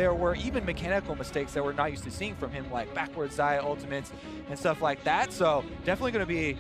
there were even mechanical mistakes that we're not used to seeing from him, like backwards Xayah ultimates and stuff like that. So definitely going to be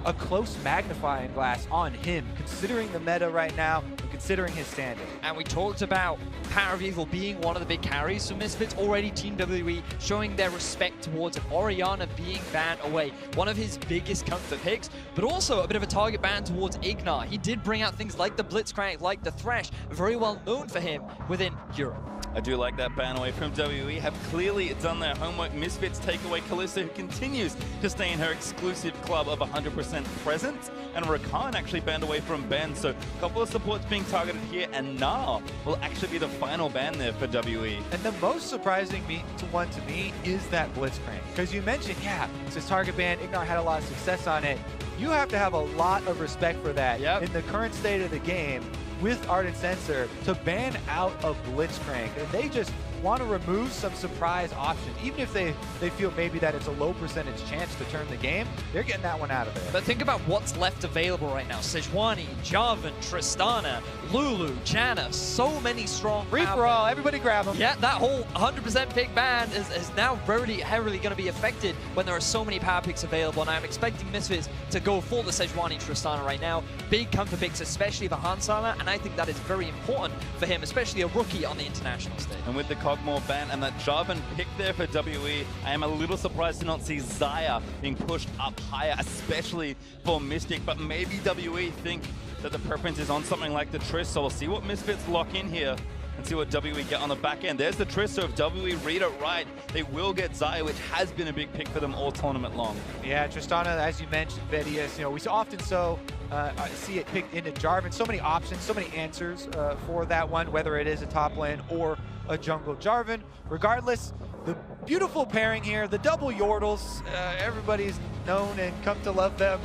a close magnifying glass on him, considering the meta right now and considering his standing. And we talked about Power of Evil being one of the big carries for Misfits. Already Team WWE showing their respect towards an Oceania being banned away. One of his biggest comfort picks, but also a bit of a target ban towards Ignar. He did bring out things like the Blitzcrank, like the Thresh, very well known for him within Europe. I do like that ban away from WWE. Have clearly done their homework. Misfits take away Kalista, who continues to stay in her exclusive club of 100% presence. And Rakan actually banned away from Ben. So a couple of supports being targeted here. And Gnar will actually be the final ban there for WWE. And the most surprising one to me is that Blitzcrank. Because you mentioned, yeah, it's his target ban. Ignar had a lot of success on it. You have to have a lot of respect for that in the current state of the game. With Ardent Sensor to ban out a Blitzcrank. And they just want to remove some surprise options. Even if they feel maybe that it's a low percentage chance to turn the game, they're getting that one out of there. But think about what's left available right now. Sejuani, Jarvan, Tristana, Lulu, Janna, so many strong Free for all, everybody grab them. Yeah, that whole 100% pick ban is now very heavily going to be affected when there are so many power picks available. And I'm expecting Misfits to go full the Sejuani Tristana right now. Big comfort picks, especially for Hansala, and I think that is very important for him, especially a rookie on the international stage. And with the Cogmore ban and that Jarvan pick there for WWE, I am a little surprised to not see Xayah being pushed up higher, especially for Mystic. But maybe WWE think that the preference is on something like the Triss, so we'll see what Misfits lock in here and see what WWE get on the back end. There's the Triss, so if WWE read it right, they will get Xayah, which has been a big pick for them all tournament long. Yeah, Tristana, as you mentioned, Vedius, you know, we often see it picked into Jarvan. So many options, so many answers for that one, whether it is a top lane or a jungle Jarvan. Regardless, the beautiful pairing here, the double Yordles, everybody's known and come to love them.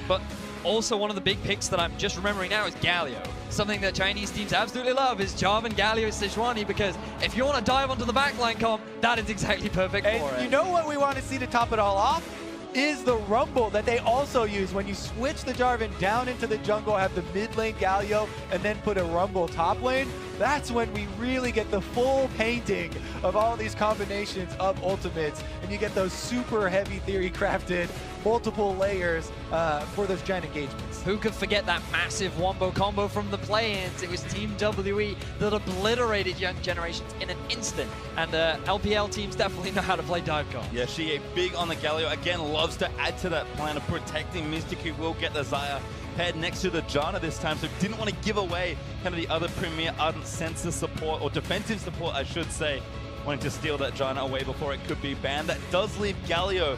But also one of the big picks that I'm just remembering now is Galio. Something that Chinese teams absolutely love is Jarvan, Galio, Sejuani, because if you want to dive onto the backline comp, that is exactly perfect for it. You know what we want to see to top it all off? Is the Rumble that they also use when you switch the Jarvan down into the jungle, have the mid lane Galio, and then put a Rumble top lane. That's when we really get the full painting of all these combinations of ultimates, and you get those super heavy theory crafted multiple layers for those giant engagements. Who could forget that massive wombo combo from the play-ins? It was Team WE that obliterated Young Generations in an instant, and LPL teams definitely know how to play dive comp. Yeah, she big on the Galio. Again, loves to add to that plan of protecting Mystic, who will get the Xayah paired next to the Janna this time, so didn't want to give away kind of the other premier Ardent Sensor support, or defensive support, I should say, wanting to steal that Janna away before it could be banned. That does leave Galio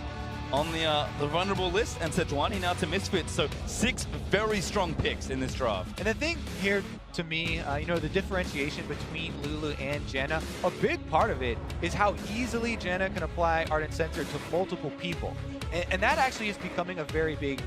on the vulnerable list, and Sejuani now to Misfits. So 6 very strong picks in this draft. And the thing here, to me, you know, the differentiation between Lulu and Janna, a big part of it is how easily Janna can apply Ardent Sensor to multiple people. And that actually is becoming a very big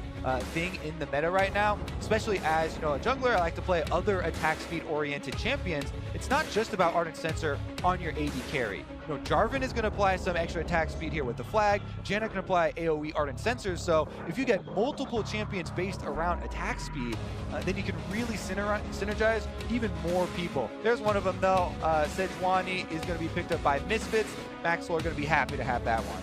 thing in the meta right now, especially as, you know, a jungler. I like to play other attack speed oriented champions. It's not just about Ardent Sensor on your AD carry. You know, Jarvan is going to apply some extra attack speed here with the flag. Janna can apply AoE Ardent Sensors. So if you get multiple champions based around attack speed, then you can really synergize even more people. There's one of them though. Sejuani is going to be picked up by Misfits. Maxwell are going to be happy to have that one.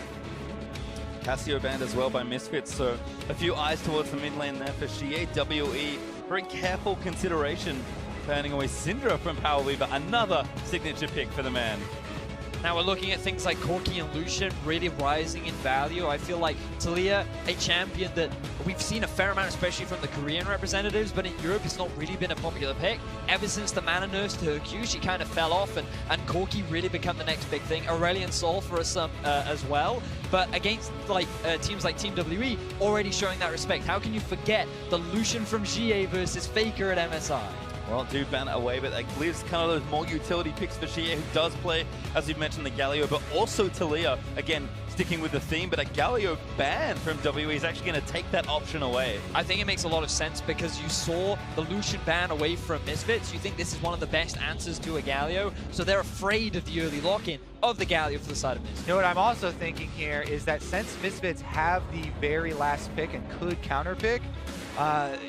Cassio banned as well by Misfits, so a few eyes towards the mid lane there for Xie. WE, very careful consideration, banning away Syndra from Power Weaver, another signature pick for the man. Now we're looking at things like Corki and Lucian really rising in value. I feel like Talia, a champion that we've seen a fair amount, especially from the Korean representatives, but in Europe it's not really been a popular pick. Ever since the mana nerfs to her Q, she kind of fell off, and Corki really become the next big thing. Aurelion Sol for us as well, but against like teams like Team WE, already showing that respect. How can you forget the Lucian from GA versus Faker at MSI? Well, do ban away, but that leaves kind of those more utility picks for Xie, who does play, as we've mentioned, the Galio, but also Talia. Again, sticking with the theme, but a Galio ban from WE is actually going to take that option away. I think it makes a lot of sense because you saw the Lucian ban away from Misfits. You think this is one of the best answers to a Galio, so they're afraid of the early lock-in of the Galio for the side of Misfits. You know what I'm also thinking here is that since Misfits have the very last pick and could counter pick,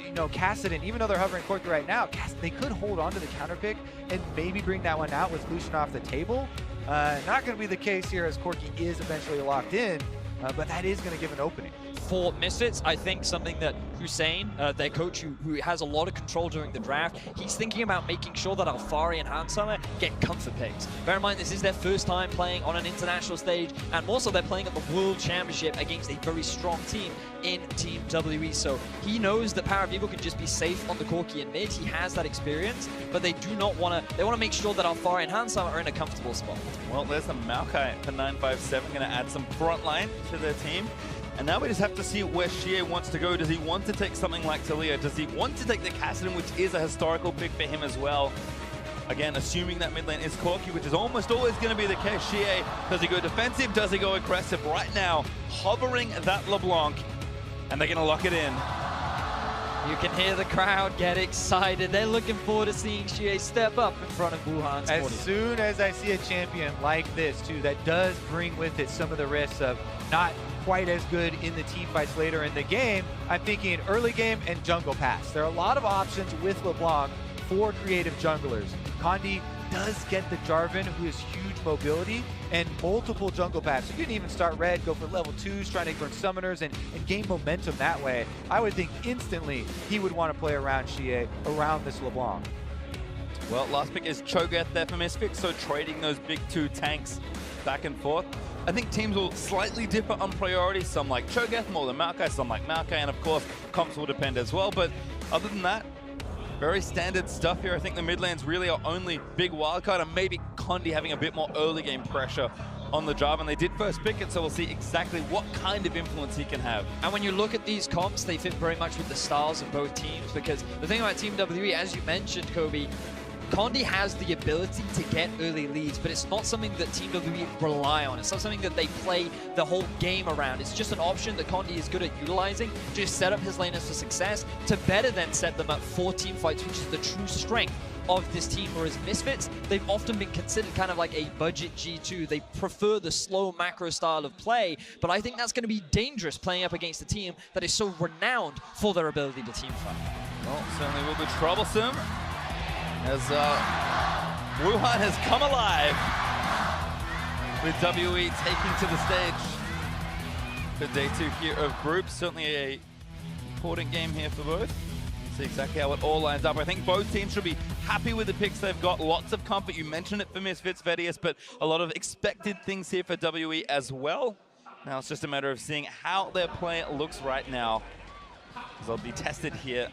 you know, Kassadin, even though they're hovering Corki right now, they could hold on to the counter pick and maybe bring that one out with Lucian off the table. Not going to be the case here as Corki is eventually locked in, but that is going to give an opening. For Misfits, I think something that Hussein, their coach, who has a lot of control during the draft, he's thinking about making sure that Alfari and Hansama get comfort picks. Bear in mind, this is their first time playing on an international stage, and also they're playing at the World Championship against a very strong team in Team WE. So he knows that Power of Evil can just be safe on the Corki and mid. He has that experience, but they do not want to. They want to make sure that Alfari and Hansama are in a comfortable spot. Well, there's the Maokai for 957, going to add some front line to their team. And now we just have to see where Xie wants to go. Does he want to take something like Talia? Does he want to take the Kassadin, which is a historical pick for him as well? Again, assuming that mid lane is Corki, which is almost always going to be the case. Xie, does he go defensive? Does he go aggressive? Right now, hovering that LeBlanc, and they're going to lock it in. You can hear the crowd get excited. They're looking forward to seeing Xie step up in front of Wuhan's As audience. soon as I see a champion like this, too, that does bring with it some of the risks of not quite as good in the team fights later in the game, I'm thinking early game and jungle pass. There are a lot of options with LeBlanc for creative junglers. Condi does get the Jarvan, who has huge mobility, and multiple jungle paths. You can even start red, go for level 2s, trying to burn summoners and gain momentum that way. I would think instantly he would want to play around Xie, around this LeBlanc. Well, last pick is Cho'Gath there for Misfits, so trading those big two tanks back and forth. I think teams will slightly differ on priority. Some like Cho'Gath more than Maokai, some like Maokai, and of course, comps will depend as well. But other than that, very standard stuff here. I think the mid lanes really are only big wildcard, and maybe Condi having a bit more early game pressure on the Jarvan. They did first pick it, so we'll see exactly what kind of influence he can have. And when you look at these comps, they fit very much with the styles of both teams, because the thing about Team WE, as you mentioned, Kobe, Condi has the ability to get early leads, but it's not something that Team WE rely on. It's not something that they play the whole game around. It's just an option that Condi is good at utilizing to just set up his laners for success, to better then set them up for team fights, which is the true strength of this team. Whereas Misfits, they've often been considered kind of like a budget G2. They prefer the slow macro style of play, but I think that's going to be dangerous playing up against a team that is so renowned for their ability to team fight. Well, certainly will be troublesome, as Wuhan has come alive with WE taking to the stage for day 2 here of groups. Certainly a important game here for both. See exactly how it all lines up. I think both teams should be happy with the picks they've got. Lots of comfort. You mentioned it for Misfits, Vedius, but a lot of expected things here for WE as well. Now it's just a matter of seeing how their play looks right now, because they'll be tested here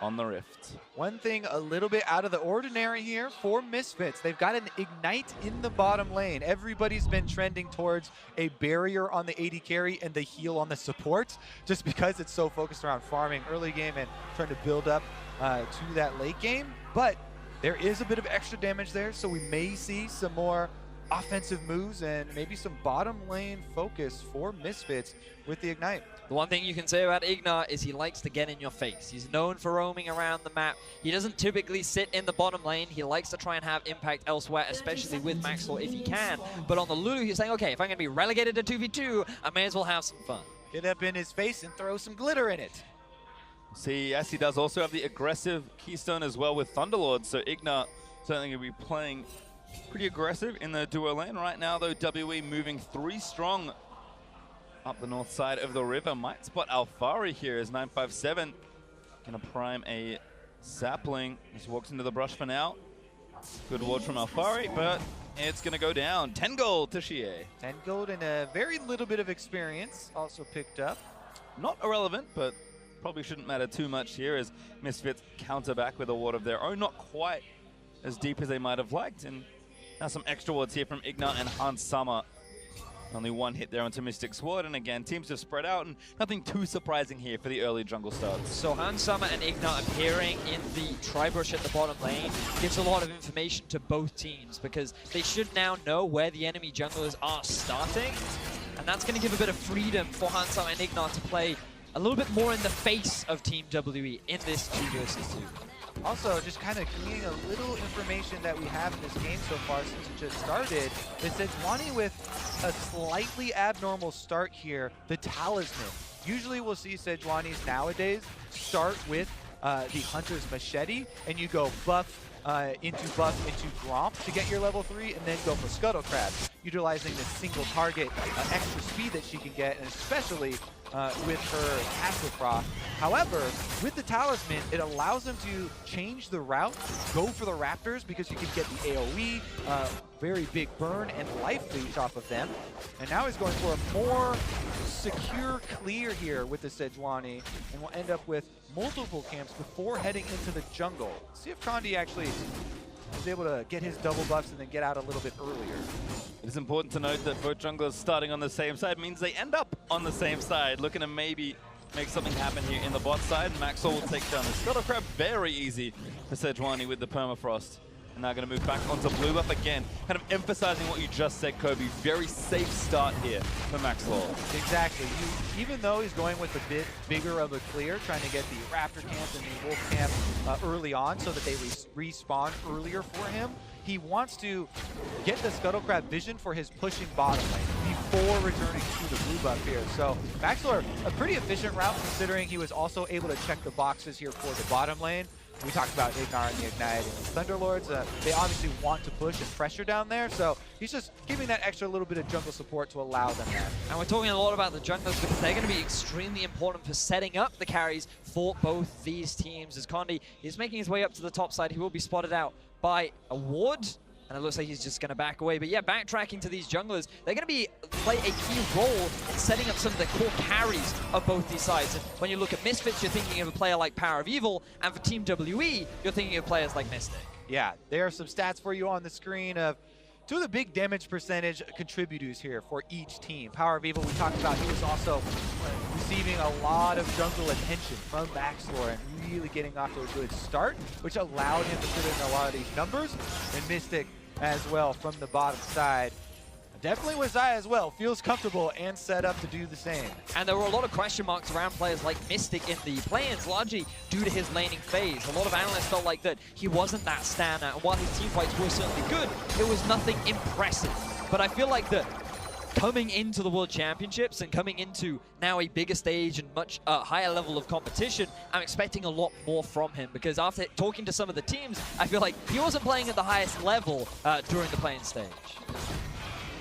on the Rift. One thing a little bit out of the ordinary here for Misfits. They've got an Ignite in the bottom lane. Everybody's been trending towards a barrier on the AD carry and the heal on the support, just because it's so focused around farming early game and trying to build up to that late game. But there is a bit of extra damage there, so we may see some more offensive moves and maybe some bottom lane focus for Misfits with the Ignite. The one thing you can say about Ignar is he likes to get in your face. He's known for roaming around the map. He doesn't typically sit in the bottom lane. He likes to try and have impact elsewhere, especially with Maxwell if he can. But on the Lulu, he's saying, okay, if I'm going to be relegated to 2v2, I may as well have some fun. Get up in his face and throw some glitter in it. See, yes, he does also have the aggressive Keystone as well with Thunderlord, so Ignar certainly going to be playing pretty aggressive in the duo lane. Right now, though, WE moving 3 strong up the north side of the river. Might spot Alfari here as 957 going to prime a sapling. Just walks into the brush for now. Good ward from Alfari, but it's going to go down. 10 gold to Xie. 10 gold and a very little bit of experience also picked up. Not irrelevant, but probably shouldn't matter too much here as Misfits counter back with a ward of their own. Not quite as deep as they might have liked. And now some extra wards here from Ignar and Hans Summer. Only one hit there onto Mystic's ward, and again, teams have spread out, and nothing too surprising here for the early jungle starts. So Hans Summer and Ignar appearing in the tri-brush at the bottom lane gives a lot of information to both teams, because they should now know where the enemy junglers are starting, and that's going to give a bit of freedom for Hans Summer and Ignar to play a little bit more in the face of Team WE in this 2 versus 2. Also, just kind of gleaning a little information that we have in this game so far since it just started. It says Sejuani with a slightly abnormal start here, the Talisman. Usually we'll see Sejuani's nowadays start with the Hunter's Machete, and you go buff, into buff into Gromp to get your level 3, and then go for Scuttle Crab, utilizing this single target extra speed that she can get, and especially with her passive proc. However, with the Talisman, it allows them to change the route, go for the Raptors because you can get the AoE, very big burn and life leech off of them. And now he's going for a more secure clear here with the Sejuani, and will end up with multiple camps before heading into the jungle. See if Condi actually is able to get his double buffs and then get out a little bit earlier. It is important to note that both junglers starting on the same side means they end up on the same side, looking to maybe make something happen here in the bot side. Maxwell will take down the Scuttle Crab very easy for Sejuani with the Permafrost. And now going to move back onto blue buff again, kind of emphasizing what you just said, Kobe. Very safe start here for Maxwell. Exactly. Even though he's going with a bit bigger of a clear, trying to get the Raptor camp and the Wolf camp early on so that they respawn earlier for him, he wants to get the Scuttle Crab vision for his pushing bottom lane before returning to the blue buff here. So Maxwell, a pretty efficient route considering he was also able to check the boxes here for the bottom lane. We talked about Ignar and the Ignite and the Thunderlords. They obviously want to push and pressure down there, so he's just giving that extra little bit of jungle support to allow them that. And we're talking a lot about the junglers because they're going to be extremely important for setting up the carries for both these teams. As Condi is making his way up to the top side, he will be spotted out by a ward. And it looks like he's just going to back away. But yeah, backtracking to these junglers, they're going to play a key role in setting up some of the core carries of both these sides. And when you look at Misfits, you're thinking of a player like Power of Evil. And for Team WE, you're thinking of players like Mystic. Yeah, there are some stats for you on the screen of two of the big damage percentage contributors here for each team. Power of Evil, we talked about, he was also receiving a lot of jungle attention from Maxlore and really getting off to a good start, which allowed him to put in a lot of these numbers. And Mystic as well from the bottom side. Definitely with Xayah as well, feels comfortable and set up to do the same. And there were a lot of question marks around players like Mystic in the play-ins, largely due to his laning phase. A lot of analysts felt like that he wasn't that standout, and while his team fights were certainly good, it was nothing impressive. But I feel like that coming into the World Championships and coming into now a bigger stage and much higher level of competition, I'm expecting a lot more from him, because after talking to some of the teams, I feel like he wasn't playing at the highest level during the playing stage.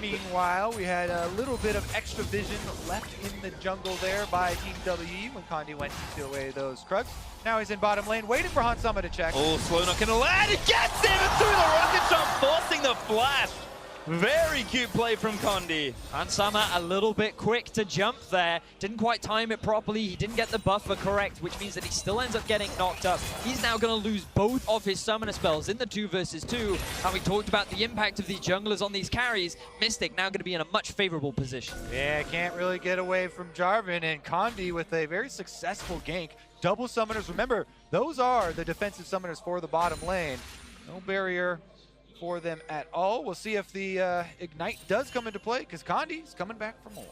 Meanwhile, we had a little bit of extra vision left in the jungle there by Team WE when Condi went to steal away those Krugs. Now he's in bottom lane, waiting for Hansama to check. Oh, Slow not gonna land. He gets him through the rocket shot, forcing the flash. Very cute play from Condi. Hansama a little bit quick to jump there. Didn't quite time it properly. He didn't get the buffer correct, which means that he still ends up getting knocked up. He's now going to lose both of his summoner spells in the 2 versus 2. And we talked about the impact of these junglers on these carries. Mystic now going to be in a much favorable position. Yeah, can't really get away from Jarvan, and Condi with a very successful gank. Double summoners. Remember, those are the defensive summoners for the bottom lane. No barrier for them at all. We'll see if the Ignite does come into play, because Condi's coming back for more.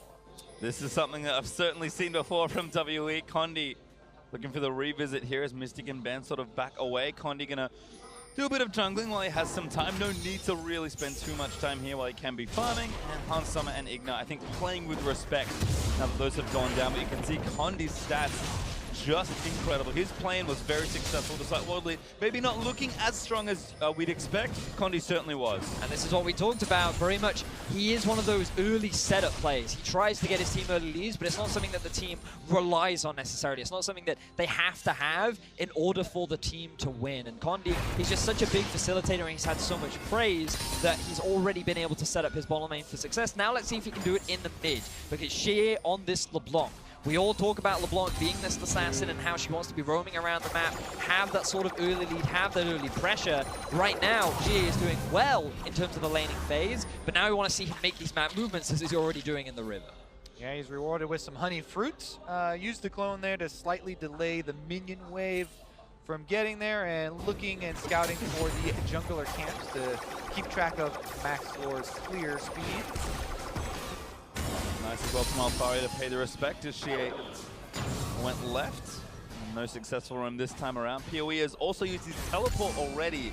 This is something that I've certainly seen before from WE. Condi looking for the revisit here as Mystic and Ben sort of back away. Condi gonna do a bit of jungling while he has some time. No need to really spend too much time here while he can be farming. And Hansama and Ignite, I think, playing with respect now that those have gone down. But you can see Condi's stats just incredible. His plan was very successful despite Worldly maybe not looking as strong as we'd expect. Condi certainly was. And this is what we talked about very much. He is one of those early setup plays. He tries to get his team early leads, but it's not something that the team relies on necessarily. It's not something that they have to have in order for the team to win. And Condi, he's just such a big facilitator, and he's had so much praise that he's already been able to set up his bottom lane for success. Now let's see if he can do it in the mid, because Shea on this LeBlanc. We all talk about LeBlanc being this assassin and how she wants to be roaming around the map, have that sort of early lead, have that early pressure. Right now, Gia is doing well in terms of the laning phase, but now we want to see him make these map movements as he's already doing in the river. Yeah, he's rewarded with some honey fruits. Used the clone there to slightly delay the minion wave from getting there, and looking and scouting for the jungler camps to keep track of Maxlore's clear speed. Nice as well from Alfari to pay the respect as she went left. No successful run this time around. PoE has also used his teleport already,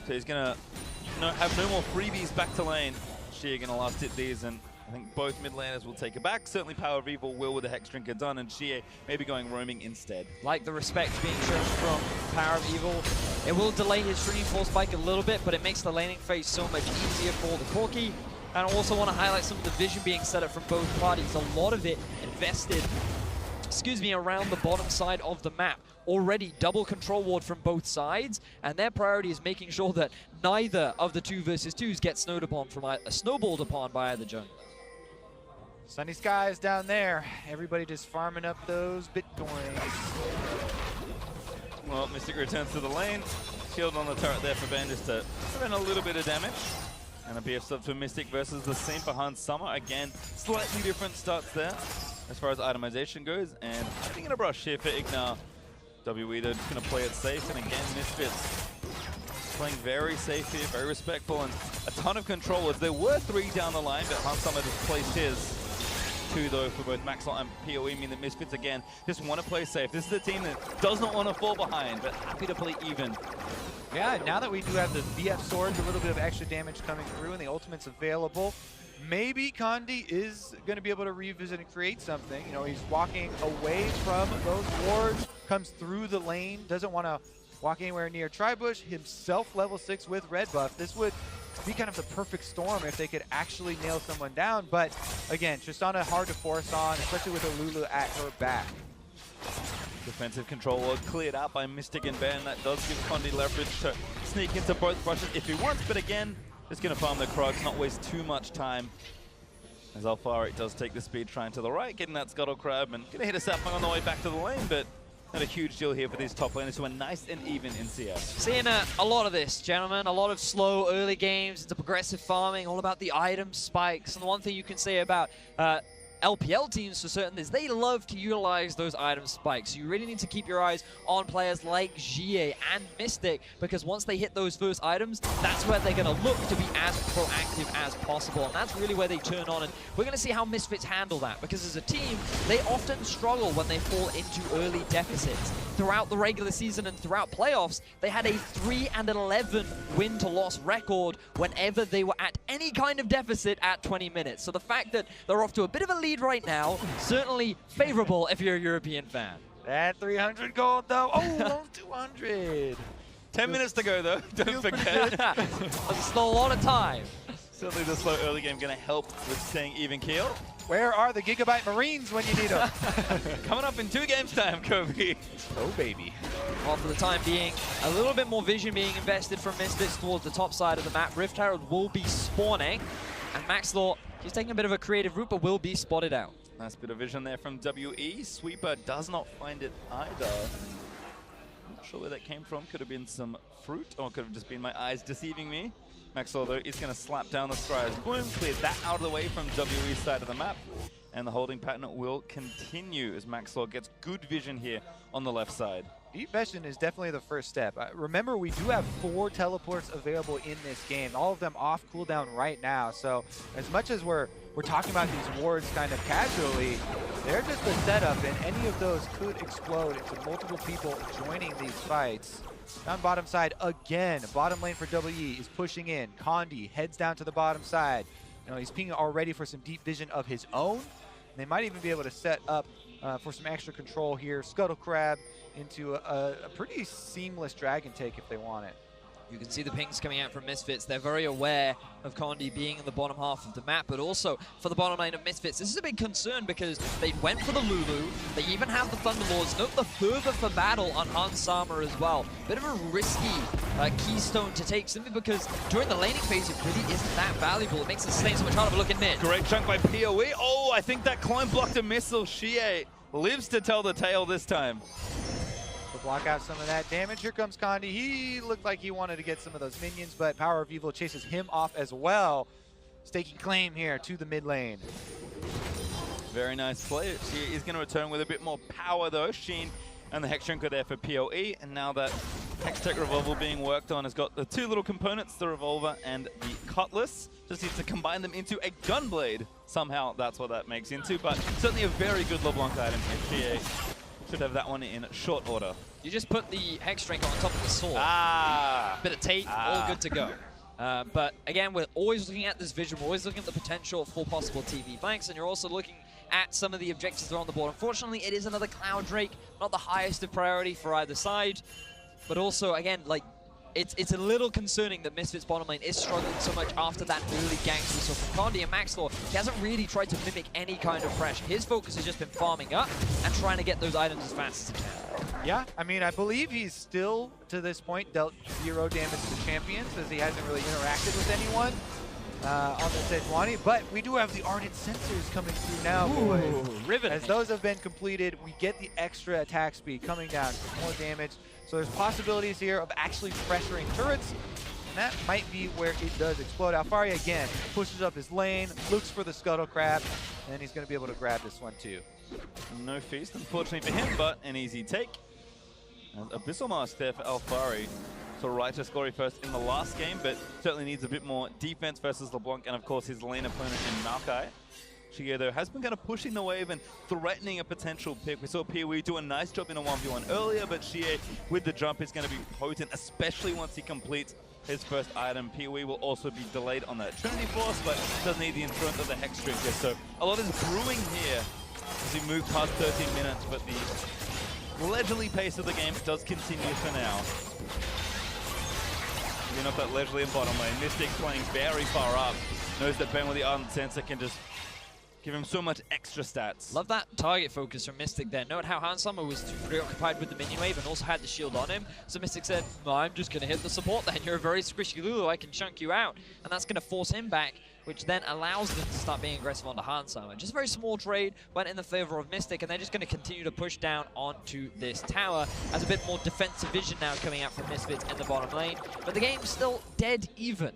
so he's going to have no more freebies back to lane. She going to last hit these, and I think both mid laners will take it back. Certainly Power of Evil will with the Hex Drinker done, and Xie maybe going roaming instead. Like the respect being shown from Power of Evil. It will delay his Shrinking Force spike a little bit, but it makes the laning phase so much easier for the Corki. And I also want to highlight some of the vision being set up from both parties. A lot of it invested, around the bottom side of the map. Already double control ward from both sides, and their priority is making sure that neither of the 2 versus 2s get snowballed upon by either jungler. Sunny skies down there. Everybody just farming up those Bitcoins. Well, Mystic returns to the lane. Shield on the turret there for Ben just to prevent a little bit of damage. And a BF sub for Mystic versus the Saint-Bahan Summer. Again, slightly different starts there as far as itemization goes. And I think in a brush here for Ignar. WE, they're just going to play it safe. And again, Misfits playing very safe here, very respectful, and a ton of controllers. There were 3 down the line, but Hans Summer just placed his. 2 though for both Maxwell and PoE, mean that Misfits again just want to play safe. This is a team that does not want to fall behind, but happy to play even. Yeah, now that we do have the BF swords, a little bit of extra damage coming through, and the ultimate's available, maybe Condi is going to be able to revisit and create something. You know, he's walking away from those wards, comes through the lane, doesn't want to walk anywhere near Tribush, himself level 6 with red buff. This would be kind of the perfect storm if they could actually nail someone down, but again, Tristana hard to force on, especially with a Lulu at her back. Defensive control was cleared out by Mystic and Ben. That does give Condi leverage to sneak into both brushes if he wants, but again, just going to farm the Krogs, not waste too much time. As Alfari does take the speed trying to the right, getting that Scuttle Crab, and going to hit a sapling on the way back to the lane, but not a huge deal here for these top laners who are nice and even in CS. Seeing a lot of this, gentlemen. A lot of slow early games into progressive farming, all about the item spikes. And the one thing you can say about LPL teams for certain is they love to utilize those item spikes. So you really need to keep your eyes on players like Xie and Mystic, because once they hit those first items, that's where they're going to look to be as proactive as possible. And that's really where they turn on. And we're going to see how Misfits handle that, because as a team, they often struggle when they fall into early deficits. Throughout the regular season and throughout playoffs, they had a 3-11 win-to-loss record whenever they were at any kind of deficit at 20 minutes. So the fact that they're off to a bit of a lead right now, certainly favorable if you're a European fan. That 300 gold though, oh, 200. 10 minutes to go though, don't forget. There's still a lot of time. Certainly the slow early game going to help with staying even keel. Where are the Gigabyte Marines when you need them? Coming up in 2 games time, Kobe. Oh baby. Well, for the time being, a little bit more vision being invested from Misfits towards the top side of the map. Rift Herald will be spawning, and Maxlaw, he's taking a bit of a creative route, but will be spotted out. Nice bit of vision there from WE. Sweeper does not find it either. Not sure where that came from. Could have been some fruit, or could have just been my eyes deceiving me. Maxwell, though, is going to slap down the Scryers. Boom, cleared that out of the way from WE's side of the map. And the holding pattern will continue as Maxwell gets good vision here on the left side. Deep vision is definitely the first step. Remember, we do have 4 teleports available in this game, all of them off cooldown right now. So as much as we're talking about these wards kind of casually, they're just a setup, and any of those could explode into multiple people joining these fights. Down bottom side again, bottom lane for WE is pushing in. Condi heads down to the bottom side. You know, he's pinging already for some deep vision of his own. And they might even be able to set up for some extra control here. Scuttle Crab into a pretty seamless dragon take if they want it. You can see the pings coming out from Misfits. They're very aware of Condi being in the bottom half of the map, but also for the bottom lane of Misfits. This is a big concern because they went for the Lulu. They even have the Thunderlords. Note the fervor for battle on Hans Sama as well. Bit of a risky keystone to take, simply because during the laning phase, it really isn't that valuable. It makes the sustain so much harder, but look at mid. Great chunk by PoE. Oh, I think that climb blocked a missile. Xie lives to tell the tale this time. Block out some of that damage. Here comes Condi. He looked like he wanted to get some of those minions, but Power of Evil chases him off as well. Staking claim here to the mid lane. Very nice play. She is going to return with a bit more power though. Sheen and the Hex Drinker there for PoE, and now that Hextech Revolver being worked on has got the 2 little components, the Revolver and the Cutlass. Just needs to combine them into a Gunblade. Somehow that's what that makes into, but certainly a very good LeBlanc item here. GA should have that one in short order. You just put the Hex Drinker on top of the sword. Ah! Bit of tape, all good to go. But again, we're always looking at this vision. We're always looking at the potential for possible TV flanks, and you're also looking at some of the objectives that are on the board. Unfortunately, it is another Cloud Drake, not the highest of priority for either side. But also, again, like, it's a little concerning that Misfits bottom lane is struggling so much after that early ganks we saw from Condi and Maxlor. He hasn't really tried to mimic any kind of pressure. His focus has just been farming up and trying to get those items as fast as he can. Yeah, I mean, I believe he's still, to this point, dealt 0 damage to champions, as he hasn't really interacted with anyone on the Sejuani. But we do have the Ardent Sensors coming through now, boys. Riveting. As those have been completed, we get the extra attack speed coming down for more damage. So there's possibilities here of actually pressuring turrets, and that might be where it does explode. Alfari again pushes up his lane, looks for the Scuttle Crab, and he's going to be able to grab this one too. No feast, unfortunately for him, but an easy take. And Abyssal Mask there for Alfari. So righteous glory first in the last game, but certainly needs a bit more defense versus LeBlanc, and of course his lane opponent in Makai. Chie, though, has been kind of pushing the wave and threatening a potential pick. We saw Pee-wee do a nice job in a 1v1 earlier, but Chie, with the jump, is going to be potent, especially once he completes his first item. Pee-wee will also be delayed on that Trinity Force, but does need the influence of the Hex Drinker. So a lot is brewing here as we move past 13 minutes, but the leisurely pace of the game does continue for now. Giving up that leisurely in bottom lane. Mystic playing very far up. Knows that Ben with the Ardent Sensor can just give him so much extra stats. Love that target focus from Mystic there. Note how Hansama was too preoccupied with the minion wave and also had the shield on him. So Mystic said, no, I'm just going to hit the support then. You're a very squishy Lulu, I can chunk you out. And that's going to force him back, which then allows them to start being aggressive onto Hansama. Just a very small trade, went in the favor of Mystic, and they're just going to continue to push down onto this tower as a bit more defensive vision now coming out from Misfits in the bottom lane. But the game's still dead even.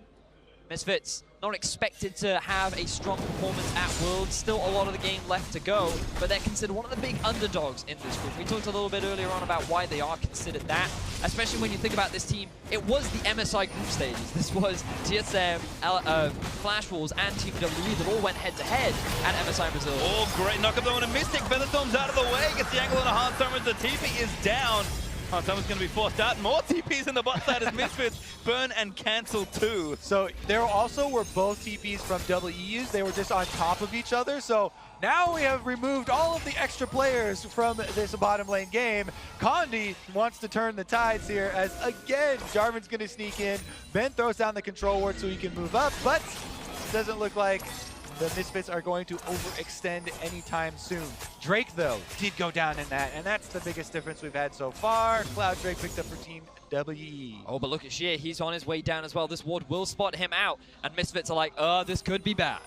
Misfits not expected to have a strong performance at Worlds. Still a lot of the game left to go, but they're considered one of the big underdogs in this group. We talked a little bit earlier on about why they are considered that, especially when you think about this team. It was the MSI group stages. This was TSM, Flash Wolves, and Team WE that all went head-to-head at MSI Brazil. Oh, great knock up though on a Mystic. Featherstorm's out of the way, gets the angle on a Hansama as the TP is down. Hansama's going to be forced out. More TPs in the bot side as Misfits burn and cancel too. So there also were both TPs from WE used. They were just on top of each other. So now we have removed all of the extra players from this bottom lane game. Condi wants to turn the tides here as, again, Jarvan's going to sneak in. Ben throws down the control ward so he can move up, but it doesn't look like the Misfits are going to overextend anytime soon. Drake, though, did go down in that, and that's the biggest difference we've had so far. Cloud Drake picked up for Team WE. Oh, but look at Shea. He's on his way down as well. This ward will spot him out, and Misfits are like, this could be bad.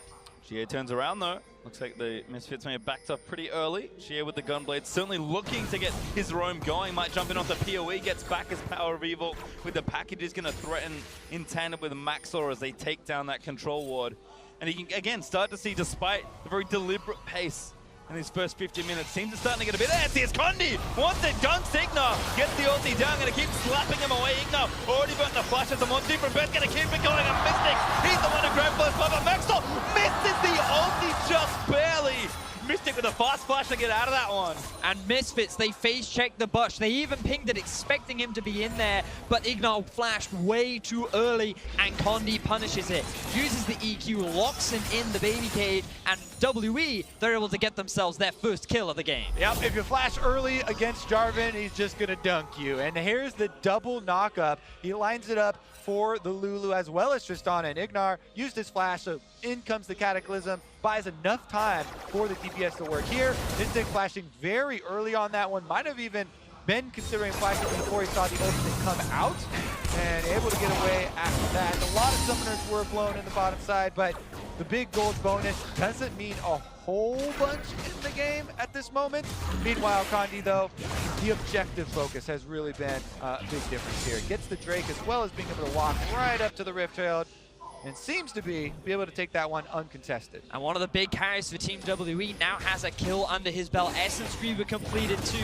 Chie turns around, though. Looks like the Misfits may have backed up pretty early. Chie with the Gunblade, certainly looking to get his roam going. Might jump in off the PoE, gets back his Power of Evil with the package. Is going to threaten in tandem with Maxor as they take down that control ward. And he can, again, start to see, despite the very deliberate pace in his first 15 minutes, teams are starting to get a bit antsy. It's Condi! Wants it, gunks Ignar! Gets the ulti down, gonna keep slapping him away. Ignar already burnt the flashes, and one different Ben's gonna keep it going. And Mystic, he's the one to grab first blood, but Maxwell misses the ulti just barely! Mystic with a fast flash to get out of that one. And Misfits, they face check the bush. They even pinged it, expecting him to be in there, but Ignar flashed way too early, and Condi punishes it. Uses the EQ, locks him in the baby cage, and WE, they're able to get themselves their first kill of the game. Yep, if you flash early against Jarvan, he's just gonna dunk you. And here's the double knock-up. He lines it up for the Lulu as well as Tristana, and Ignar used his flash, so in comes the Cataclysm, buys enough time for the DPS to work here. Mystic flashing very early on that one, might have even been considering flashing before he saw the ultimate come out, and able to get away after that. A lot of summoners were blown in the bottom side, but the big gold bonus doesn't mean a whole bunch in the game at this moment. Meanwhile, Condi, though, the objective focus has really been a big difference here. Gets the Drake as well as being able to walk right up to the Rift Herald, and seems to be able to take that one uncontested. And one of the big carries for Team WE now has a kill under his belt. Essence Reaver completed too.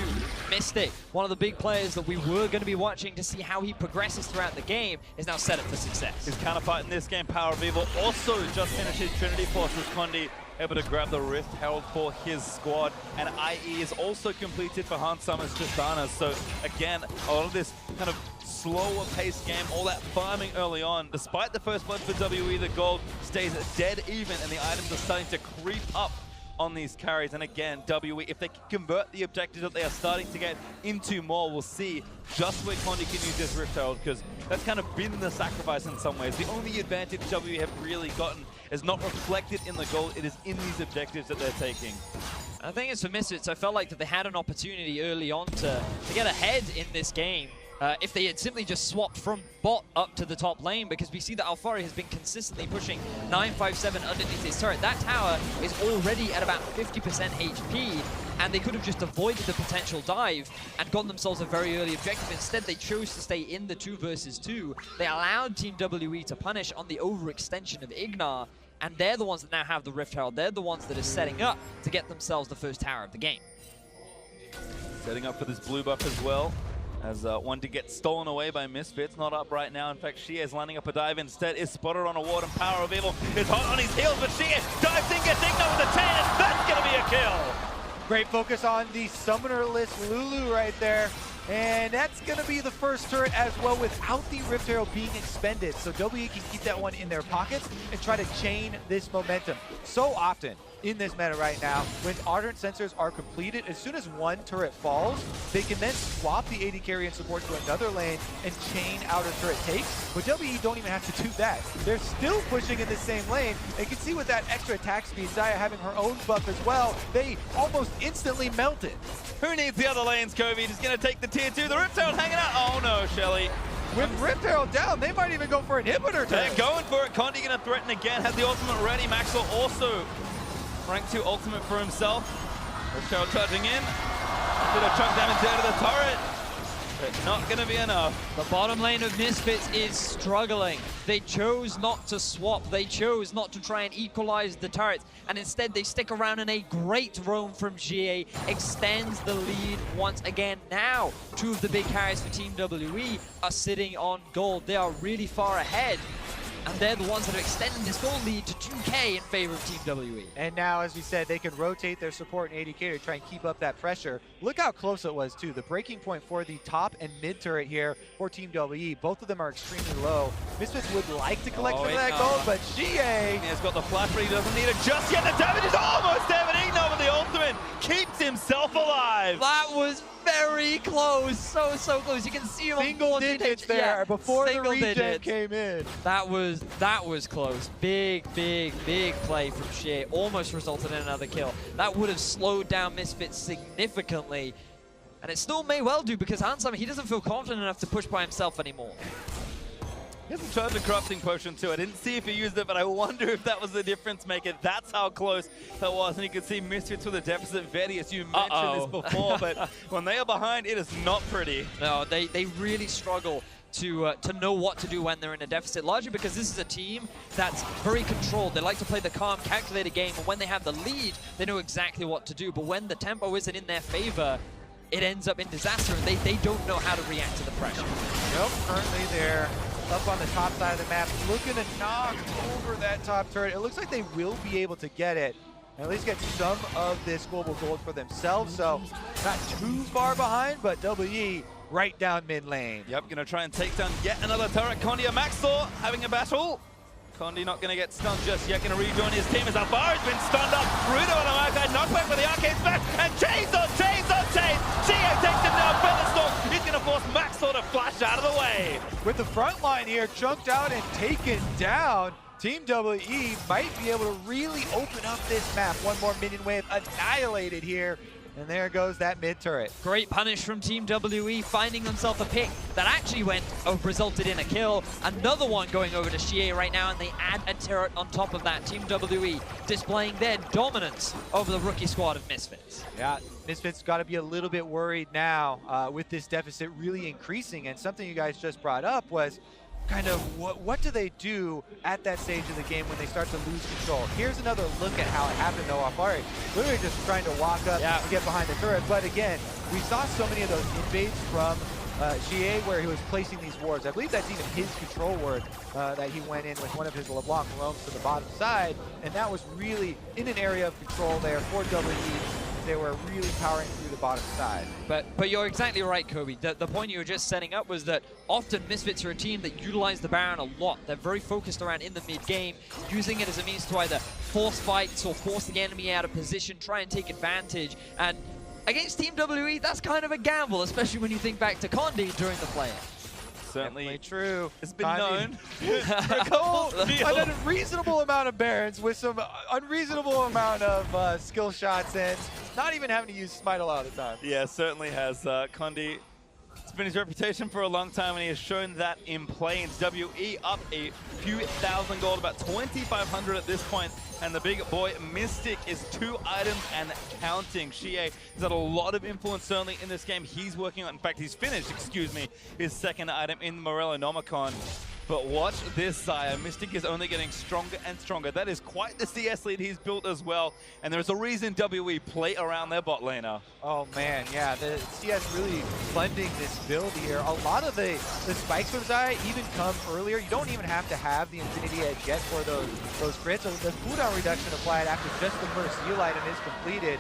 Mystic, one of the big players that we were going to be watching to see how he progresses throughout the game, is now set up for success. His counterpart in this game, Power of Evil, also just finished his Trinity Force as Condi able to grab the Rift Herald for his squad. And IE is also completed for Hans Summer's Tristana. So again, a lot of this kind of slower paced game, all that farming early on. Despite the first blood for WE, the gold stays dead even and the items are starting to creep up on these carries. And again, WE, if they can convert the objectives that they are starting to get into more, we'll see just where Condi can use this Rift Herald, because that's kind of been the sacrifice in some ways. The only advantage WE have really gotten is not reflected in the gold, it is in these objectives that they're taking. I think it's for Misfits. I felt like that they had an opportunity early on to get ahead in this game. If they had simply just swapped from bot up to the top lane, because we see that Alfari has been consistently pushing 957 underneath his turret. That tower is already at about 50% HP, and they could have just avoided the potential dive and gotten themselves a very early objective. Instead, they chose to stay in the 2 versus 2. They allowed Team WE to punish on the overextension of Ignar, and they're the ones that now have the Rift Herald. They're the ones that are setting up to get themselves the first tower of the game. Setting up for this blue buff as well, as one to get stolen away by Misfits. Not up right now. In fact, Shie is lining up a dive instead. Is spotted on a ward, and Power of Evil is hot on his heels, but Shie dives in, gets Ignar with a 10, and that's going to be a kill. Great focus on the summonerless Lulu right there. And that's going to be the first turret as well without the Rift Herald being expended. So WE can keep that one in their pockets and try to chain this momentum. So often in this meta right now, when Ardent Sensors are completed, as soon as one turret falls, they can then swap the AD carry and support to another lane and chain outer turret takes. But WE don't even have to do that. They're still pushing in the same lane. You can see with that extra attack speed, Xayah having her own buff as well, they almost instantly melted. Who needs the other lanes, Kobe? Just going to take the tier 2. The Rift Herald hanging out. Oh no, Shelly. With Rift Herald down, they might even go for inhibitor. They're going for it. Condi going to threaten again. Has the ultimate ready. Maxwell also rank 2 ultimate for himself. Rift Herald charging in. Bit of chunk damage there to the turret. But not going to be enough. The bottom lane of Misfits is struggling. They chose not to swap. They chose not to try and equalize the turrets. And instead, they stick around, and a great roam from Jie extends the lead once again. Now, 2 of the big carries for Team WE are sitting on gold. They are really far ahead. And they're the ones that are extending this gold lead to 2K in favor of Team WE. And now, as we said, they can rotate their support and AD carry to try and keep up that pressure. Look how close it was, too. The breaking point for the top and mid turret here for Team WE, both of them are extremely low. Misfits would like to collect some of that gold, but Jie has got the flash, but he doesn't need it just yet. The damage is almost there, but Ignar with the ultimate keeps himself alive. That was very close, so close. You can see him single on digits there before the regen came in. That was close. Big play from Shea. Almost resulted in another kill. That would have slowed down Misfits significantly. And it still may well do, because Hans Summer, he doesn't feel confident enough to push by himself anymore. He hasn't tried the corrupting potion too. I didn't see if he used it, but I wonder if that was the difference maker. That's how close that was. And you can see Misfits with a deficit. Vedius, you mentioned this before, but when they are behind, it is not pretty. No, they really struggle to know what to do when they're in a deficit, largely because this is a team that's very controlled. They like to play the calm, calculated game, and when they have the lead, they know exactly what to do. But when the tempo isn't in their favor, it ends up in disaster, and they don't know how to react to the pressure. Nope, currently they're up on the top side of the map, looking to knock over that top turret. It looks like they will be able to get it, and at least get some of this global gold for themselves. So not too far behind, but WE right down mid lane. Yep, gonna try and take down yet another turret. Condi and Maxor having a battle. Condi not gonna get stunned just yet, gonna rejoin his team as Alvaro has been stunned up. Rudo on the outside, knockback with the arcade smash, and chains on chains on chains. Chie takes him down, Featherstorm. He's gonna force Maxor to flash out of the way. With the front line here chunked out and taken down, Team WE might be able to really open up this map. One more minion wave annihilated here. And there goes that mid turret. Great punish from Team WE, finding themselves a pick that actually resulted in a kill. Another one going over to Shie right now, and they add a turret on top of that. Team WE displaying their dominance over the rookie squad of Misfits. Yeah, Misfits got to be a little bit worried now with this deficit really increasing. And something you guys just brought up was kind of what do they do at that stage of the game when they start to lose control? Here's another look at how it happened though. Alfari literally just trying to walk up and get behind the turret. But again, we saw so many of those invades from GA, where he was placing these wards. I believe that's even his control ward that he went in with one of his LeBlanc roams to the bottom side, and that was really in an area of control there for WE. They were really powering through the bottom side. But you're exactly right, Kobe. The point you were just setting up was that often Misfits are a team that utilize the Baron a lot. They're very focused around in the mid-game, using it as a means to either force fights or force the enemy out of position, try and take advantage. And against Team WE, that's kind of a gamble, especially when you think back to Condi during the play. Certainly true. It's been known. An unreasonable amount of Barons with some unreasonable amount of skill shots and not even having to use Smite a lot of the time. Yeah, certainly has. Condi, it's been his reputation for a long time, and he has shown that in play. It's WE up a few thousand gold, about 2,500 at this point, and the big boy Mystic is 2 items and counting. Xie has had a lot of influence certainly in this game. He's working on, in fact, he's finished, excuse me, his 2nd item in Morellonomicon. But watch this, Zaya. Mystic is only getting stronger and stronger. That is quite the CS lead he's built as well. And there's a reason WE play around their bot laner. Oh man, yeah, the CS really funding this build here. A lot of the spikes from Zaya even come earlier. You don't even have to have the Infinity Edge yet for those crits. So the cooldown reduction applied after just the first heal item is completed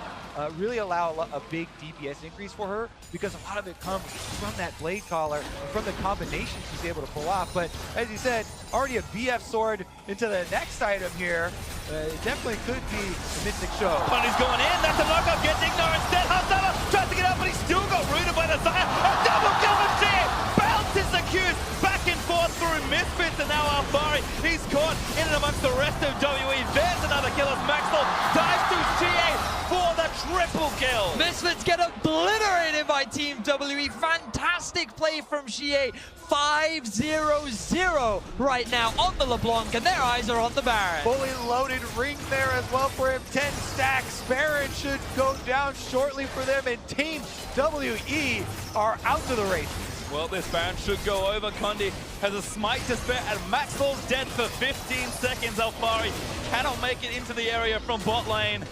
really allow a big DPS increase for her, because a lot of it comes from that blade collar and from the combinations she's able to pull off. But as you said, already a BF sword into the next item here. It definitely could be a Mystic show. Condi's going in, that's a knockup, gets Ignore instead. Hasama tries to get up, but he's still got rooted by the Zaya. A double kill from Xie! Bounces the Qs back and forth through Misfits, and now Alfari, he's caught in and amongst the rest of WE. There's another kill as Maxwell dives through Xie for the triple kill. Misfits get obliterated by Team WE. Fantastic play from Xie. 5-0-0 right now on the LeBlanc, and their eyes are on the Baron. Fully loaded ring there as well for him. 10 stacks. Baron should go down shortly for them, and Team WE are out to the races. Well, this Baron should go over. Condi has a smite to spare, and Maxwell's dead for 15 seconds. Alfari cannot make it into the area from bot lane.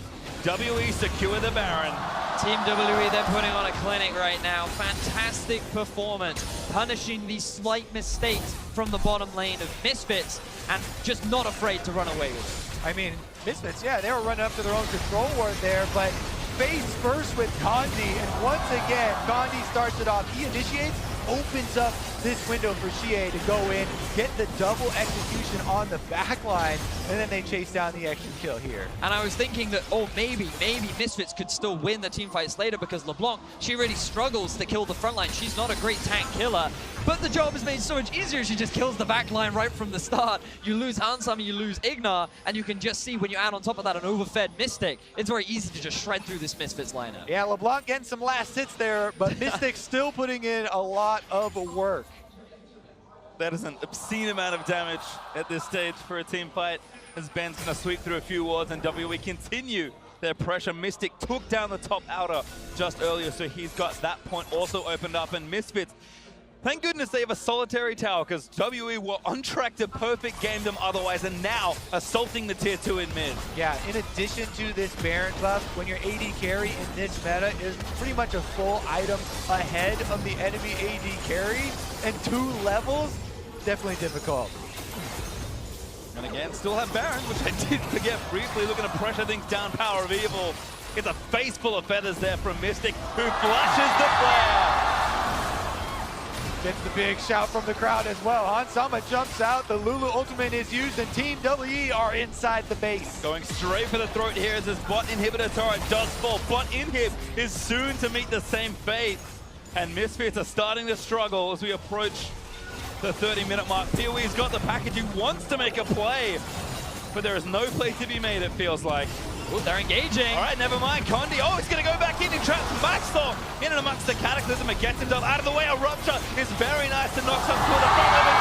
WE secure the Baron. Team WE, they're putting on a clinic right now. Fantastic performance, punishing these slight mistakes from the bottom lane of Misfits, and just not afraid to run away with it. I mean, Misfits, yeah, they were running up to their own control ward there, but face first with Condi, and once again, Condi starts it off. He initiates, opens up this window for Xie to go in, get the double execution on the back line, and then they chase down the extra kill here. And I was thinking that, oh, maybe Misfits could still win the team fights later, because LeBlanc, she really struggles to kill the front line. She's not a great tank killer, but the job is made so much easier. She just kills the back line right from the start. You lose Hansam, you lose Ignar, and you can just see when you add on top of that an overfed Mystic, it's very easy to just shred through this Misfits lineup. Yeah, LeBlanc getting some last hits there, but Mystic still putting in a lot of work. That is an obscene amount of damage at this stage for a team fight, as Ben's going to sweep through a few wards, and WE continue their pressure. Mystic took down the top outer just earlier, so he's got that point also opened up, and Misfits, thank goodness they have a solitary tower, because WE were on track to perfect game them otherwise, and now assaulting the tier 2 in mid. Yeah, in addition to this Baron buff, when your AD carry in this meta is pretty much a full item ahead of the enemy AD carry, and 2 levels, definitely difficult. And again, still have Baron, which I did forget briefly, looking to pressure things down. Power of Evil. Gets a face full of feathers there from Mystic, who flashes the flare. Gets the big shout from the crowd as well. Hansama jumps out, the Lulu ultimate is used, and Team WE are inside the base. Going straight for the throat here as his bot inhibitor turret does fall. Bot inhib is soon to meet the same fate. And Misfits are starting to struggle as we approach the 30-minute mark. PoE's got the package, he wants to make a play, but there is no play to be made, it feels like. Ooh, they're engaging. All right, never mind. Condi, oh, he's going to go back in. He traps Maxwell in and amongst the Cataclysm and gets himself out of the way. A rupture is very nice to knock some through the front of it.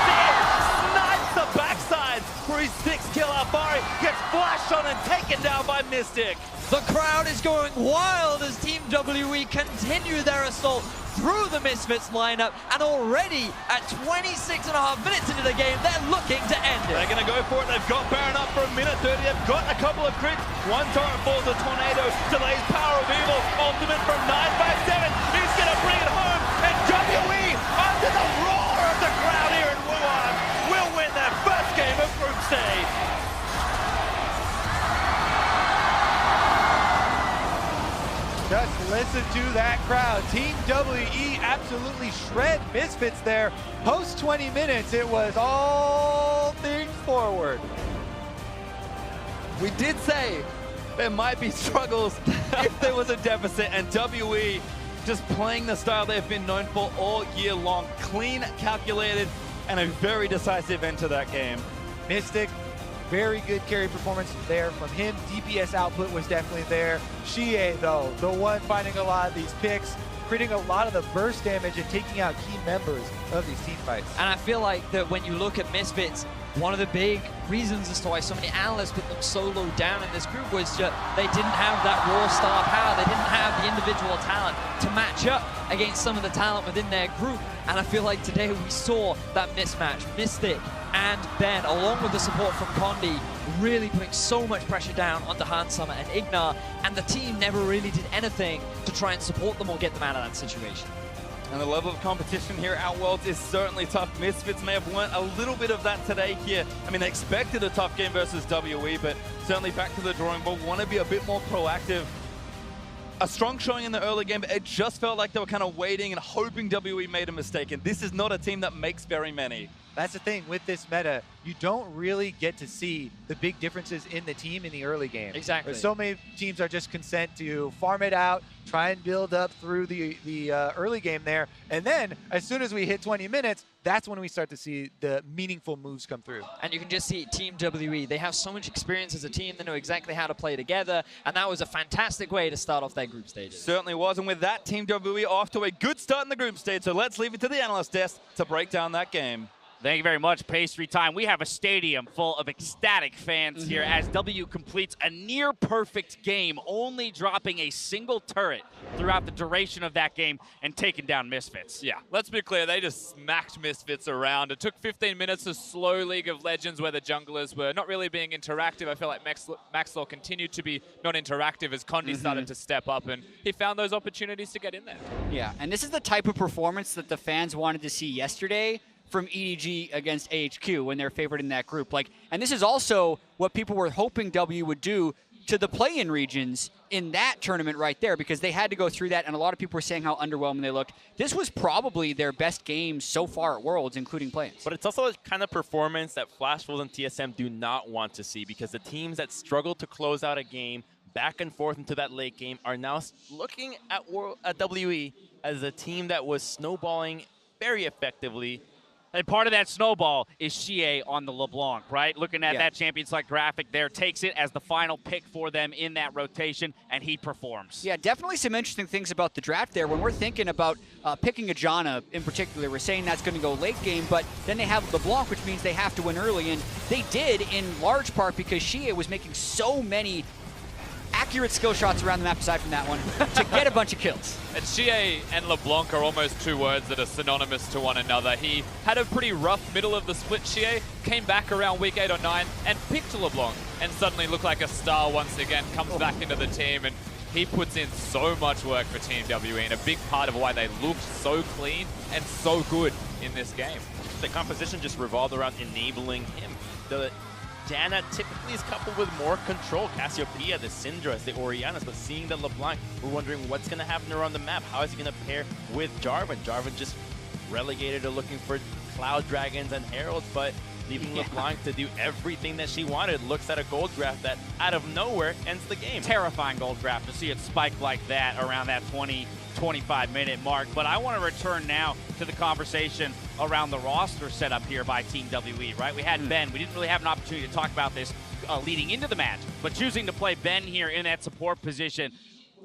Snipes the backside for his 6th kill. Alfari gets flashed on and taken down by Mystic. The crowd is going wild as Team WE continue their assault through the Misfits lineup, and already at 26.5 minutes into the game, they're looking to end it. They're going to go for it. They've got Baron up for a minute 30. They've got a couple of crits. One torrent falls a tornado, delays Power of Evil. Ultimate from 957. He's going to bring it home, and WE group stage. Just listen to that crowd. Team WE absolutely shred Misfits there. Post 20 minutes, it was all things forward. We did say there might be struggles if there was a deficit, and WE just playing the style they've been known for all year long. Clean, calculated, and a very decisive end to that game. Mystic, very good carry performance there from him. DPS output was definitely there. Xie, though, the one finding a lot of these picks, creating a lot of the burst damage and taking out key members of these team fights. And I feel like that when you look at Misfits, one of the big reasons as to why so many analysts put them so low down in this group was that they didn't have that raw star power. They didn't have the individual talent to match up against some of the talent within their group. And I feel like today we saw that mismatch. Mystic and Ben, along with the support from Condi, really putting so much pressure down onto Hansama and Ignar. And the team never really did anything to try and support them or get them out of that situation. And the level of competition here at Worlds is certainly tough. Misfits may have learned a little bit of that today here. I mean, they expected a tough game versus WE, but certainly back to the drawing board, want to be a bit more proactive. A strong showing in the early game, but it just felt like they were kind of waiting and hoping WE made a mistake. And this is not a team that makes very many. That's the thing with this meta. You don't really get to see the big differences in the team in the early game. Exactly. So many teams are just content to farm it out, try and build up through the early game there. And then as soon as we hit 20 minutes, that's when we start to see the meaningful moves come through. And you can just see Team WE. They have so much experience as a team. They know exactly how to play together. And that was a fantastic way to start off their group stages. Certainly was. And with that, Team WE off to a good start in the group stage. So let's leave it to the analyst desk to break down that game. Thank you very much, Pastry Time. We have a stadium full of ecstatic fans here as W completes a near-perfect game, only dropping a single turret throughout the duration of that game and taking down Misfits. Yeah, let's be clear, they just smacked Misfits around. It took 15 minutes to slow League of Legends where the junglers were not really being interactive. I feel like Maxlaw continued to be not interactive as Condi started to step up, and he found those opportunities to get in there. Yeah, and this is the type of performance that the fans wanted to see yesterday from EDG against AHQ when they're favored in that group. And this is also what people were hoping W would do to the play-in regions in that tournament right there, because they had to go through that, and a lot of people were saying how underwhelming they looked. This was probably their best game so far at Worlds, including play-ins. But it's also a kind of performance that Flash Wolves and TSM do not want to see, because the teams that struggle to close out a game back and forth into that late game are now looking at WE as a team that was snowballing very effectively. And part of that snowball is Xie on the LeBlanc, right? Looking at that Champions Select graphic there, takes it as the final pick for them in that rotation, and he performs. Yeah, definitely some interesting things about the draft there. When we're thinking about picking a Janna in particular, we're saying that's going to go late game, but then they have LeBlanc, which means they have to win early, and they did in large part because Xie was making so many accurate skill shots around the map aside from that one to get a bunch of kills. And Xie and LeBlanc are almost two words that are synonymous to one another. He had a pretty rough middle of the split. Xie came back around week 8 or 9 and picked LeBlanc and suddenly looked like a star once again, comes back into the team, and he puts in so much work for Team WE, and a big part of why they looked so clean and so good in this game. The composition just revolved around enabling him. The Janna typically is coupled with more control. Cassiopeia, the Syndras, the Orianas, but seeing the LeBlanc, we're wondering what's going to happen around the map. How is he going to pair with Jarvan? Jarvan just relegated to looking for Cloud Dragons and Heralds, but leaving LeBlanc to do everything that she wanted. Looks at a gold graph that, out of nowhere, ends the game. Terrifying gold graph to see it spike like that around that 25-minute mark. But I want to return now to the conversation around the roster set up here by Team WE, right? We had Ben. We didn't really have an opportunity to talk about this leading into the match, but choosing to play Ben here in that support position.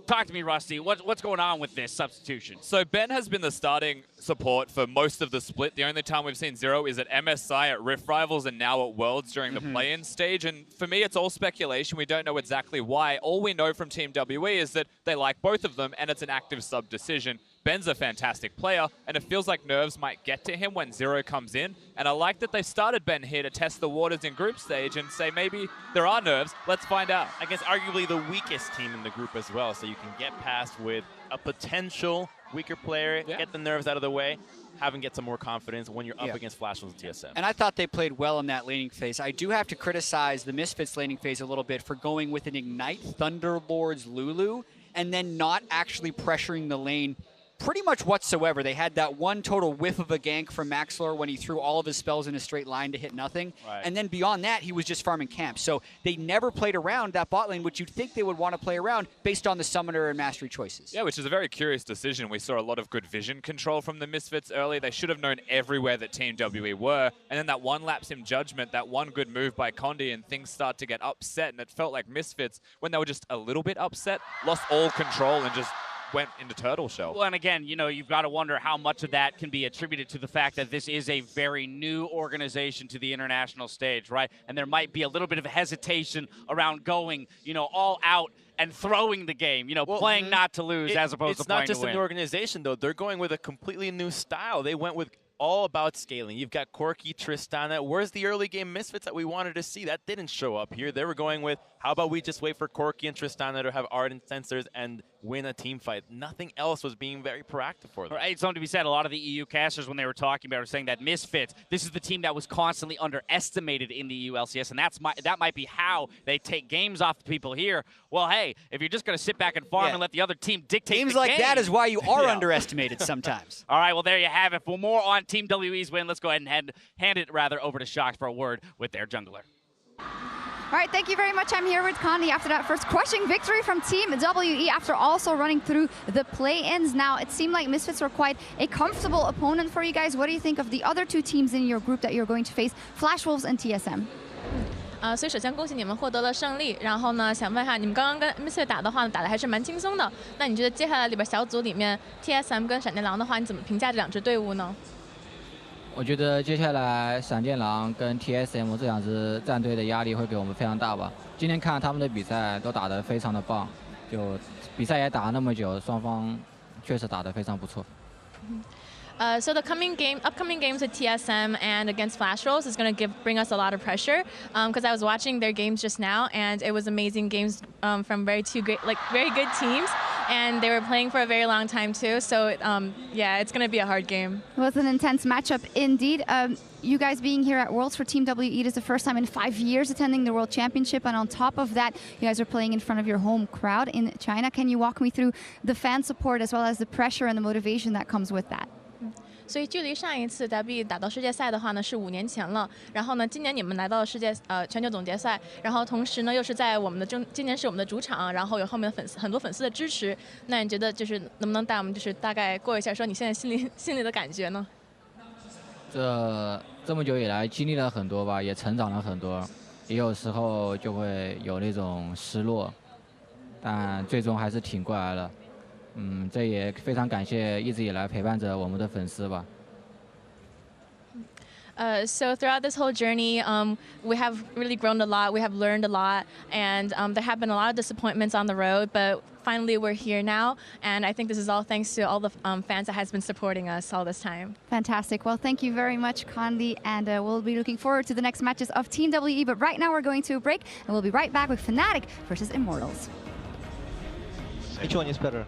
Talk to me, Rusty. What's going on with this substitution? So Ben has been the starting support for most of the split. The only time we've seen Zero is at MSI, at Rift Rivals, and now at Worlds during the play-in stage. And for me, it's all speculation. We don't know exactly why. All we know from Team WE is that they like both of them, and it's an active sub decision. Ben's a fantastic player, and it feels like nerves might get to him when Zero comes in. And I like that they started Ben here to test the waters in group stage and say maybe there are nerves. Let's find out. Against arguably the weakest team in the group as well, so you can get past with a potential weaker player, get the nerves out of the way. have him get some more confidence when you're up against Flash Wolves and TSM. And I thought they played well in that laning phase. I do have to criticize the Misfits laning phase a little bit for going with an Ignite Thunderlords Lulu and then not actually pressuring the lane pretty much whatsoever. They had that one total whiff of a gank from Maxlor when he threw all of his spells in a straight line to hit nothing. Right. And then beyond that, he was just farming camps. So they never played around that bot lane, which you'd think they would want to play around based on the summoner and mastery choices. Yeah, which is a very curious decision. We saw a lot of good vision control from the Misfits early. They should have known everywhere that Team WE were. And then that one lapse in judgment, that one good move by Condi, and things start to get upset. And it felt like Misfits, when they were just a little bit upset, lost all control and just went into turtle shell. Well, and again, you know, you've got to wonder how much of that can be attributed to the fact that this is a very new organization to the international stage, right? And there might be a little bit of hesitation around going, you know, all out and throwing the game, you know, playing not to lose as opposed to playing to win. It's not just a new organization, though. They're going with a completely new style. They went with all about scaling. You've got Corki, Tristana. Where's the early game Misfits that we wanted to see? That didn't show up here. They were going with, how about we just wait for Corki and Tristana to have Ardent Sensors and win a team fight? Nothing else was being very proactive for them. Right, something to be said. A lot of the EU casters, when they were talking about it, were saying that Misfits, this is the team that was constantly underestimated in the EU LCS, and that might be how they take games off the people here. Well, hey, if you're just going to sit back and farm and let the other team dictate Games the like game, that is why you are underestimated sometimes. All right, well, there you have it. For more on Team WE's win, let's go ahead and hand it over to Shox for a word with their jungler. All right, thank you very much. I'm here with Condi after that first crushing victory from Team WE after also running through the play-ins. Now, it seemed like Misfits were quite a comfortable opponent for you guys. What do you think of the other two teams in your group that you're going to face, Flash Wolves and TSM? 所以首先恭喜你们获得了胜利。然后呢，想问一下，你们刚刚跟 Misfits 打的话呢，打的还是蛮轻松的。那你觉得接下来里边小组里面 TSM 跟闪电狼的话，你怎么评价这两支队伍呢？ 我觉得接下来闪电狼跟 TSM 这两支战队的压力会给我们非常大吧。今天看他们的比赛都打得非常的棒，就比赛也打了那么久，双方确实打得非常不错。 So the upcoming games with TSM and against Flash Wolves is going to bring us a lot of pressure because I was watching their games just now and it was amazing games from very good teams and they were playing for a very long time too. So yeah, it's going to be a hard game. It was an intense matchup indeed. You guys being here at Worlds for Team WE, it is the first time in 5 years attending the World Championship, and on top of that, you guys are playing in front of your home crowd in China. Can you walk me through the fan support as well as the pressure and the motivation that comes with that? 所以距离上一次 WE 打到世界赛的话呢是5年前了，然后呢今年你们来到了全球总决赛，然后同时呢又是在我们的今年是我们的主场，然后有后面很多粉丝的支持，那你觉得就是能不能带我们就是大概过一下说你现在心里的感觉呢？ 这么久以来经历了很多吧，也成长了很多，也有时候就会有那种失落，但最终还是挺过来了。这也非常感谢一直以来陪伴着我们的粉丝吧。 So throughout this whole journey, we have really grown a lot. We have learned a lot, and there have been a lot of disappointments on the road. But finally, we're here now, and I think this is all thanks to all the fans that has been supporting us all this time. Fantastic. Well, thank you very much, Condi, and we'll be looking forward to the next matches of Team WE. But right now, we're going to a break, and we'll be right back with Fnatic versus Immortals. Which one is better?